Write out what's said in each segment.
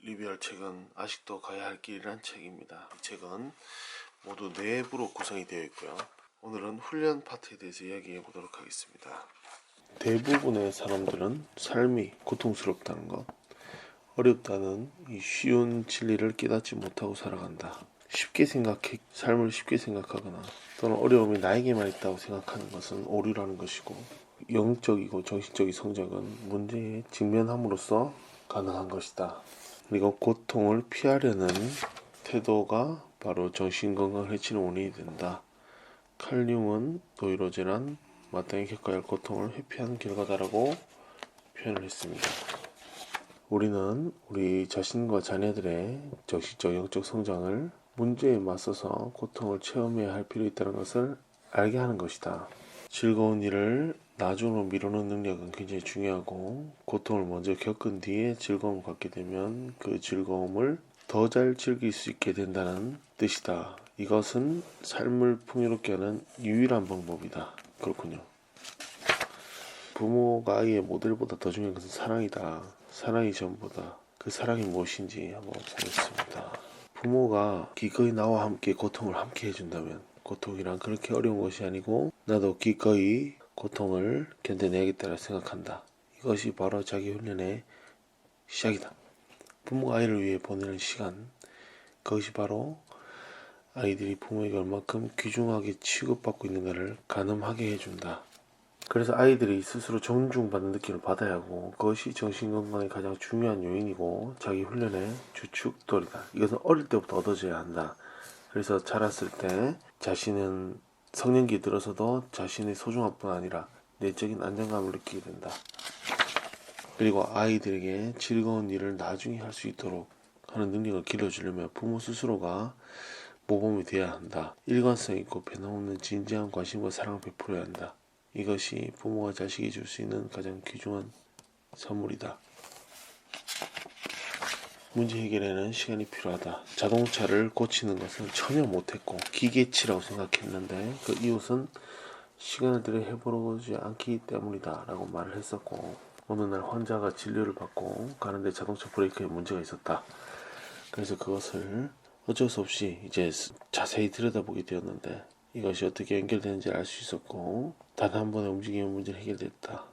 리뷰할 책은 아직도 가야 할 길이란 책입니다. 이 책은 모두 4부로 구성이 되어 있고요. 오늘은 훈련 파트에 대해서 이야기해 보도록 하겠습니다. 대부분의 사람들은 삶이 고통스럽다는 것, 어렵다는 이 쉬운 진리를 깨닫지 못하고 살아간다. 삶을 쉽게 생각하거나 또는 어려움이 나에게만 있다고 생각하는 것은 오류라는 것이고, 영적이고 정신적인 성장은 문제에 직면함으로써 가능한 것이다. 그리고 고통을 피하려는 태도가 바로 정신건강을 해치는 원인이 된다. 칼융은 노이로제란 마땅히 겪어야 할 고통을 회피한 결과다라고 표현을 했습니다. 우리는 우리 자신과 자녀들의 정신적 영적 성장을 문제에 맞서서 고통을 체험해야 할 필요 있다는 것을 알게 하는 것이다. 즐거운 일을 나중으로 미루는 능력은 굉장히 중요하고, 고통을 먼저 겪은 뒤에 즐거움을 갖게 되면 그 즐거움을 더 잘 즐길 수 있게 된다는 뜻이다. 이것은 삶을 풍요롭게 하는 유일한 방법이다. 그렇군요. 부모가 아이의 모델보다 더 중요한 것은 사랑이다. 사랑이 전부다. 그 사랑이 무엇인지 한번 보겠습니다. 부모가 기꺼이 나와 함께 고통을 함께 해준다면, 고통이란 그렇게 어려운 것이 아니고 나도 기꺼이 고통을 견뎌내야겠다고 생각한다. 이것이 바로 자기 훈련의 시작이다. 부모가 아이를 위해 보내는 시간, 그것이 바로 아이들이 부모에게 얼마큼 귀중하게 취급받고 있는가를 가늠하게 해준다. 그래서 아이들이 스스로 존중받는 느낌을 받아야 하고, 그것이 정신건강의 가장 중요한 요인이고 자기 훈련의 주축돌이다. 이것은 어릴 때부터 얻어져야 한다. 그래서 자랐을 때 자신은 성년기에 들어서도 자신의 소중함뿐 아니라 내적인 안정감을 느끼게 된다. 그리고 아이들에게 즐거운 일을 나중에 할 수 있도록 하는 능력을 길러주려면 부모 스스로가 모범이 되어야 한다. 일관성 있고 변함없는 진지한 관심과 사랑을 베풀어야 한다. 이것이 부모가 자식이 줄 수 있는 가장 귀중한 선물이다. 문제 해결에는 시간이 필요하다. 자동차를 고치는 것은 전혀 못했고 기계치라고 생각했는데, 그 이웃은 시간을 들여 해보지 않기 때문이다 라고 말을 했었고, 어느 날 환자가 진료를 받고 가는데 자동차 브레이크에 문제가 있었다. 그래서 그것을 어쩔 수 없이 이제 자세히 들여다보게 되었는데, 이것이 어떻게 연결되는지 알 수 있었고, 단 한 번의 움직임의 문제를 해결됐다.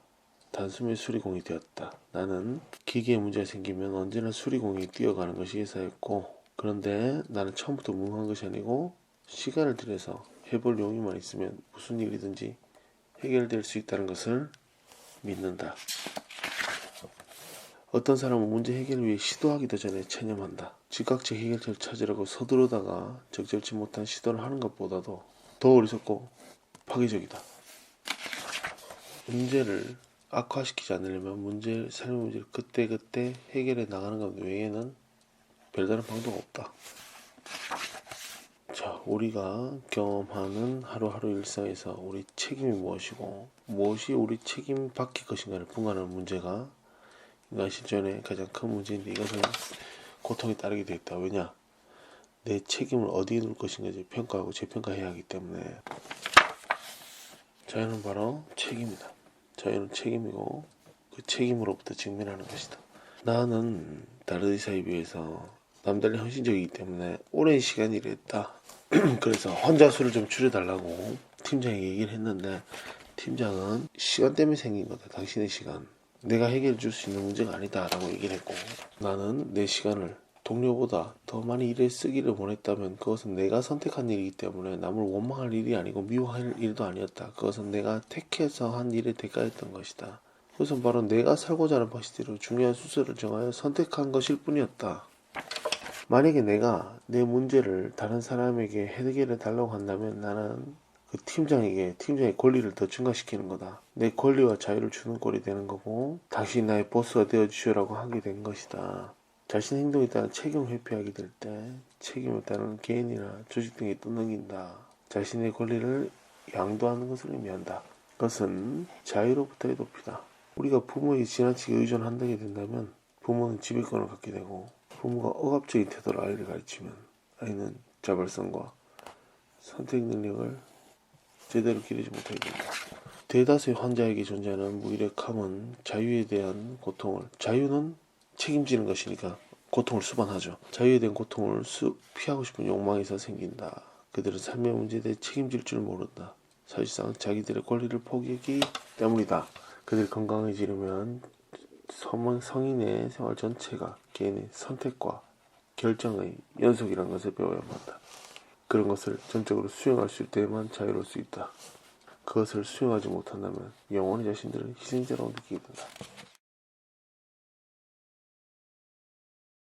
단숨에 수리공이 되었다. 나는 기계에 문제가 생기면 언제나 수리공이 뛰어가는 것이 예사였고, 그런데 나는 처음부터 무능한 것이 아니고 시간을 들여서 해볼 용의만 있으면 무슨 일이든지 해결될 수 있다는 것을 믿는다. 어떤 사람은 문제 해결을 위해 시도하기도 전에 체념한다. 즉각적 해결책을 찾으려고 서두르다가 적절치 못한 시도를 하는 것보다도 더 어리석고 파괴적이다. 문제를 악화시키지 않으려면 삶의 문제를 그때그때 해결해 나가는 것 외에는 별다른 방도가 없다. 자, 우리가 경험하는 하루하루 일상에서 우리 책임이 무엇이고 무엇이 우리 책임 밖의 것인가를 분간하는 문제가 인간 실존의 가장 큰 문제인데, 이것은 고통이 따르게 되어 있다. 왜냐? 내 책임을 어디에 놓을 것인가 평가하고 재평가해야 하기 때문에. 자유는 바로 책임이다. 자유는 책임이고 그 책임으로부터 직면하는 것이다. 나는 다른 의사에 비해서 남달리 헌신적이기 때문에 오랜 시간 일했다. 그래서 환자 수를 좀 줄여달라고 팀장에게 얘기를 했는데, 팀장은 시간 때문에 생긴 거다. 당신의 시간. 내가 해결해 줄 수 있는 문제가 아니다 라고 얘기를 했고, 나는 내 시간을 동료보다 더 많이 일에 쓰기를 원했다면 그것은 내가 선택한 일이기 때문에 남을 원망할 일이 아니고 미워할 일도 아니었다. 그것은 내가 택해서 한 일의 대가였던 것이다. 그것은 바로 내가 살고자 하는 방식대로 중요한 순서를 정하여 선택한 것일 뿐이었다. 만약에 내가 내 문제를 다른 사람에게 해결해 달라고 한다면 나는 그 팀장의 권리를 더 증가시키는 거다. 내 권리와 자유를 주는 꼴이 되는 거고, 당신이 나의 보스가 되어주시오라고 하게 된 것이다. 자신의 행동에 따른 책임을 회피하게 될 때 책임을 따른 개인이나 조직 등에 떠넘긴다. 자신의 권리를 양도하는 것을 의미한다. 그것은 자유로부터의 도피다. 우리가 부모에게 지나치게 의존한다게 된다면 부모는 지배권을 갖게 되고, 부모가 억압적인 태도로 아이를 가르치면 아이는 자발성과 선택 능력을 제대로 기르지 못하게 된다. 대다수의 환자에게 존재하는 무기력함은 자유에 대한 고통을, 자유는 책임지는 것이니까 고통을 수반하죠. 자유에 대한 고통을 피하고 싶은 욕망에서 생긴다. 그들은 삶의 문제에 대해 책임질 줄 모른다. 사실상 자기들의 권리를 포기하기 때문이다. 그들이 건강해지려면 성인의 생활 전체가 개인의 선택과 결정의 연속이라는 것을 배워야만 한다. 그런 것을 전적으로 수용할 수 있을 때만 자유로울 수 있다. 그것을 수용하지 못한다면 영원히 자신들을 희생자라고 느끼게 된다.